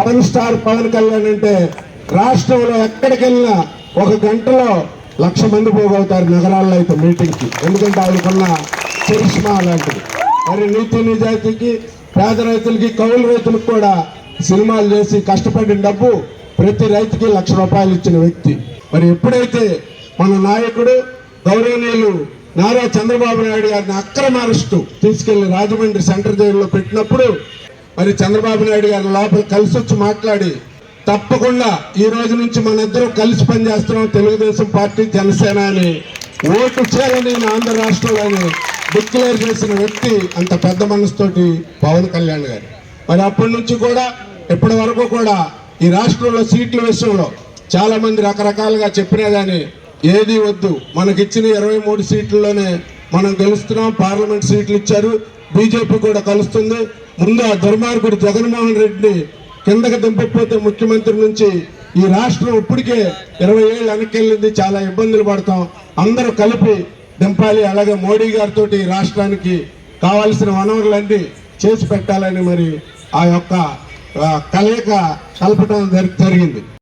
Pawan star Pawan Kalyan అంటే రాష్ట్రంలో ఎక్కడికి వెళ్ళినా 1 గంటలో 1,00,000 మంది పోగవుతారు నగరాల్లో అయితే మీటింగ్కి. ఎందుకంటే ఆయనకున్న చరిష్మా అలాంటిది. మరి నీతి నిజాయితీకి, పేద రైతులకి, కౌలు రైతులకు కూడా సినిమాలు చేసి కష్టపడిన డబ్బు ప్రతి రైతుకి 1,00,000 రూపాయలు ఇచ్చిన వ్యక్తి. మరి ఎప్పుడైతే మన నాయకుడు గౌరవనీయులు నారా చంద్రబాబు నాయుడు గారిని అక్రమ అరెస్టు తీసుకెళ్లి రాజమండ్రి సెంట్రల్ జైల్లో పెట్టినప్పుడు మరి చంద్రబాబు నాయుడు గారి లోపల కలిసి వచ్చి మాట్లాడి తప్పకుండా ఈ రోజు నుంచి మన ఇద్దరం కలిసి పనిచేస్తున్నాం తెలుగుదేశం పార్టీ జనసేన అని ఓటు చేయాలని ఆంధ్ర రాష్ట్రంలోని డిక్లేర్ చేసిన వ్యక్తి అంత పెద్ద మనసుతోటి పవన్ కళ్యాణ్ గారు. మరి అప్పటి నుంచి కూడా ఇప్పటి వరకు కూడా ఈ రాష్ట్రంలో సీట్ల విషయంలో చాలా మంది రకరకాలుగా చెప్పినా కానీ ఏది వద్దు, మనకిచ్చిన 23 సీట్లలోనే మనం గెలుస్తున్నాం. పార్లమెంట్ సీట్లు ఇచ్చారు, బీజేపీ కూడా కలుస్తుంది. ముందు ఆ దుర్మార్గుడు జగన్మోహన్ రెడ్డిని కిందకి దింపకపోతే ముఖ్యమంత్రి నుంచి ఈ రాష్ట్రం ఇప్పటికే 20 ఏళ్ళు వెనక్కెళ్ళింది. చాలా ఇబ్బందులు పడతాం. అందరూ కలిపి దింపాలి. అలాగే మోడీ గారితో ఈ రాష్ట్రానికి కావాల్సిన వనరులన్నీ చేసి పెట్టాలని మరి ఆ యొక్క కలయిక కలపడం జరిగింది.